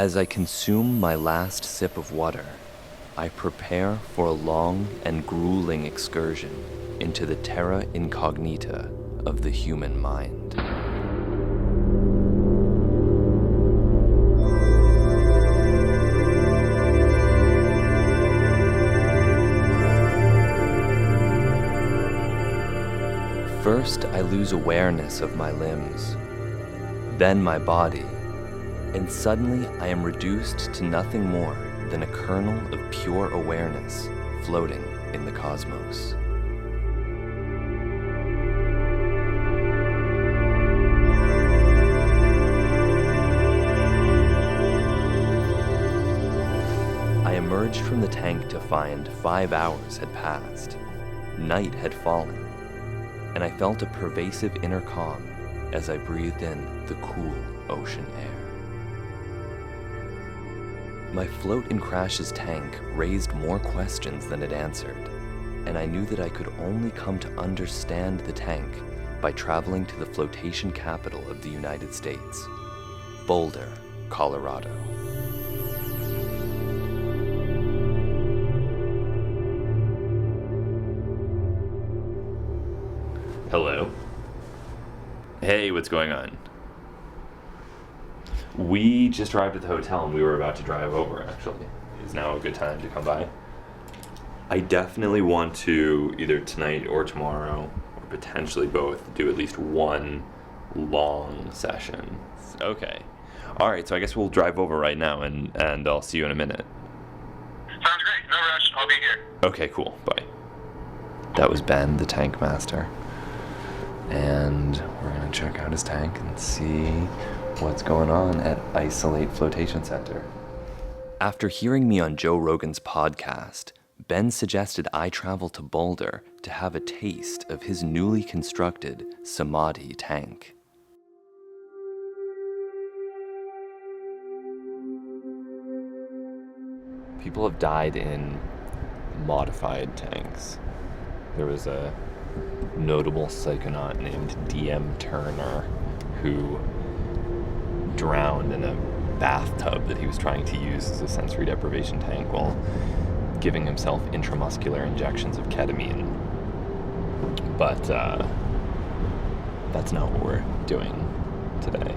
As I consume my last sip of water, I prepare for a long and grueling excursion into the terra incognita of the human mind. First, I lose awareness of my limbs, then my body, and suddenly I am reduced to nothing more than a kernel of pure awareness floating in the cosmos. I emerged from the tank to find 5 hours had passed. Night had fallen, and I felt a pervasive inner calm as I breathed in the cool ocean air. My float in Crash's tank raised more questions than it answered, and I knew that I could only come to understand the tank by traveling to the flotation capital of the United States, Boulder, Colorado. Hello. Hey, what's going on? We just arrived at the hotel and we were about to drive over, actually. Is now a good time to come by? I definitely want to, either tonight or tomorrow, or potentially both, do at least one long session. Okay. Alright, so I guess we'll drive over right now and I'll see you in a minute. Sounds great. No rush. I'll be here. Okay, cool. Bye. That was Ben, the tank master. And we're gonna check out his tank and see what's going on at Isolation Floatation Center. After hearing me on Joe Rogan's podcast, Ben suggested I travel to Boulder to have a taste of his newly constructed Samadhi tank. People have died in modified tanks. There was a notable psychonaut named D.M. Turner who drowned in a bathtub that he was trying to use as a sensory deprivation tank while giving himself intramuscular injections of ketamine. But that's not what we're doing today.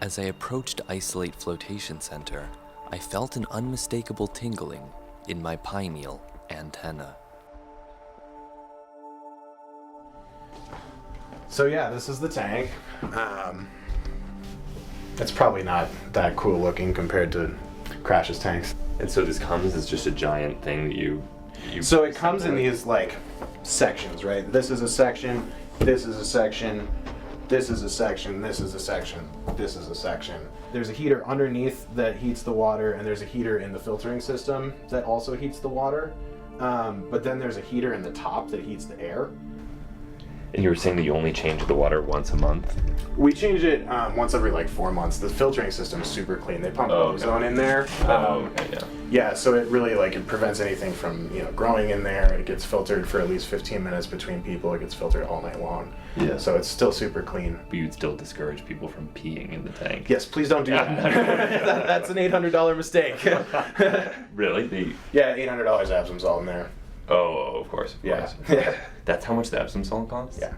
As I approached Isolate Flotation Center, I felt an unmistakable tingling in my pineal antenna. So yeah, this is the tank. It's probably not that cool looking compared to Crash's tanks. And so this comes as just a giant thing that you So it comes in these like sections, right? This is a section, this is a section, this is a section, this is a section, this is a section. There's a heater underneath that heats the water, and there's a heater in the filtering system that also heats the water. But then there's a heater in the top that heats the air. And you were saying that you only change the water once a month? We change it once every like 4 months. The filtering system is super clean. They pump ozone in there. Okay, yeah. Yeah, so it really it prevents anything from growing in there. It gets filtered for at least 15 minutes between people. It gets filtered all night long. Yeah. So it's still super clean. But you'd still discourage people from peeing in the tank. Yes, please don't do that. That's an $800 mistake. Really? Yeah, $800 Epsom salt in there. Oh, of course. Yeah. That's how much the Epsom salt costs? Yeah.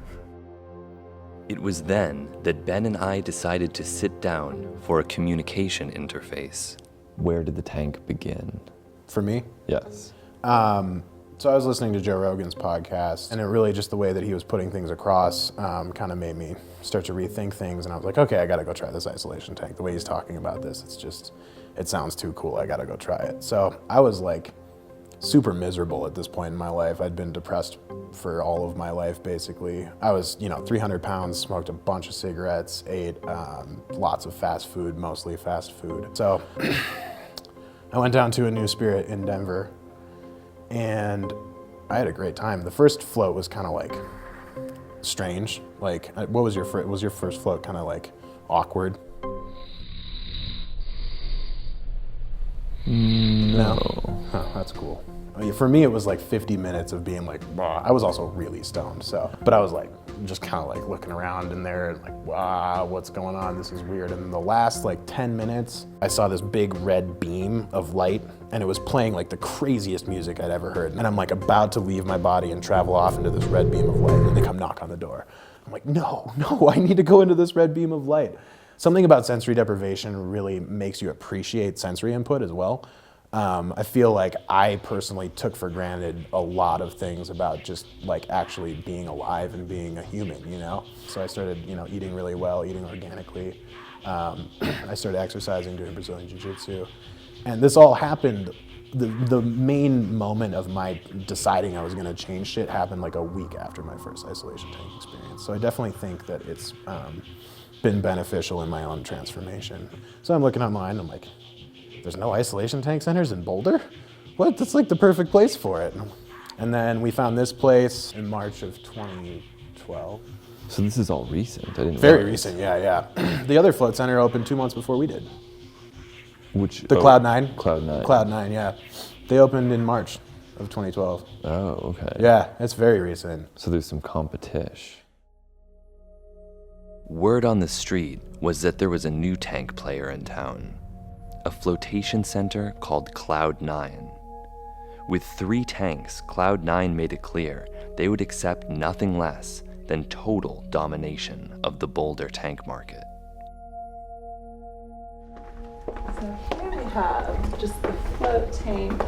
It was then that Ben and I decided to sit down for a communication interface. Where did the tank begin? For me? Yes. So I was listening to Joe Rogan's podcast, and it really just the way that he was putting things across kind of made me start to rethink things, and I was like, okay, I gotta go try this isolation tank. The way he's talking about this, it sounds too cool. I gotta go try it. So I was like super miserable at this point in my life. I'd been depressed for all of my life, basically. I was, 300 pounds, smoked a bunch of cigarettes, ate lots of fast food, mostly fast food. So I went down to a New Spirit in Denver, and I had a great time. The first float was kind of like strange. Like, was your first float kind of like awkward? No. Oh, that's cool. I mean, for me, it was like 50 minutes of being like, wow. I was also really stoned, so. But I was like, just kind of like looking around in there and like, wow, what's going on? This is weird. And in the last like 10 minutes, I saw this big red beam of light, and it was playing like the craziest music I'd ever heard. And I'm like about to leave my body and travel off into this red beam of light, and they come knock on the door. I'm like, no, I need to go into this red beam of light. Something about sensory deprivation really makes you appreciate sensory input as well. I feel like I personally took for granted a lot of things about just like actually being alive and being a human, you know? So I started, eating really well, eating organically. I started exercising, doing Brazilian Jiu-Jitsu. And this all happened, the main moment of my deciding I was gonna change shit happened like a week after my first isolation tank experience. So I definitely think that it's been beneficial in my own transformation. So I'm looking online, I'm like, there's no isolation tank centers in Boulder? What? That's like the perfect place for it. And then we found this place in March of 2012. So this is all recent. I didn't Very realize. recent, yeah. The other float center opened 2 months before we did. Which The Cloud9. Cloud9. Cloud9, yeah. They opened in March of 2012. Oh, okay. Yeah, it's very recent. So there's some competition. Word on the street was that there was a new tank player in town, a flotation center called Cloud9. With 3 tanks, Cloud9 made it clear they would accept nothing less than total domination of the Boulder tank market. So here we have just the float tank.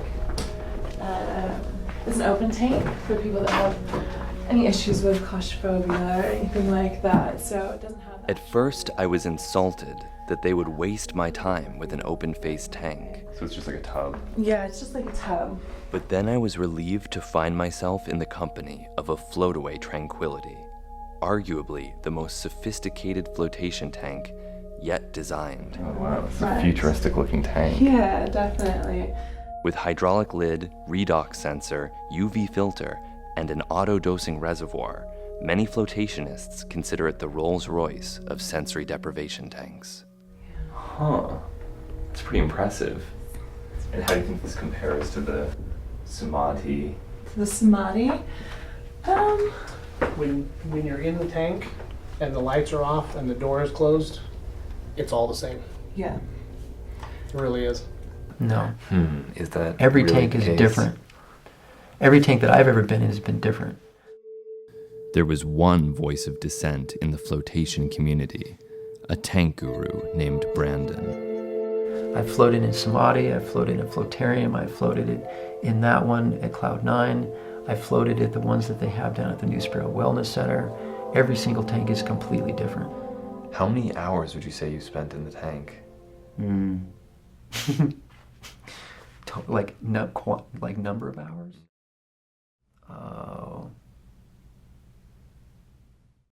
This is an open tank for people that have any issues with claustrophobia or anything like that. So it doesn't have that. At first, I was insulted that they would waste my time with an open-faced tank. So it's just like a tub. Yeah, it's just like a tub. But then I was relieved to find myself in the company of a floataway Tranquility, arguably the most sophisticated flotation tank yet designed. Oh wow, it's Right. a futuristic looking tank. Yeah, definitely. With hydraulic lid, redox sensor, UV filter, and an auto-dosing reservoir, many flotationists consider it the Rolls-Royce of sensory deprivation tanks. Huh. That's pretty impressive. And how do you think this compares to the Samadhi? To the Samadhi. When you're in the tank and the lights are off and the door is closed, it's all the same. Yeah. It really is. No. Is that Every really tank the is case? different. Every tank that I've ever been in has been different. There was one voice of dissent in the flotation community, a tank guru named Brandon. I've floated in Samadhi, I've floated in Floatarium, I've floated it in that one at Cloud9, I've floated at the ones that they have down at the New Spirit Wellness Center. Every single tank is completely different. How many hours would you say you spent in the tank? Like number of hours? Oh,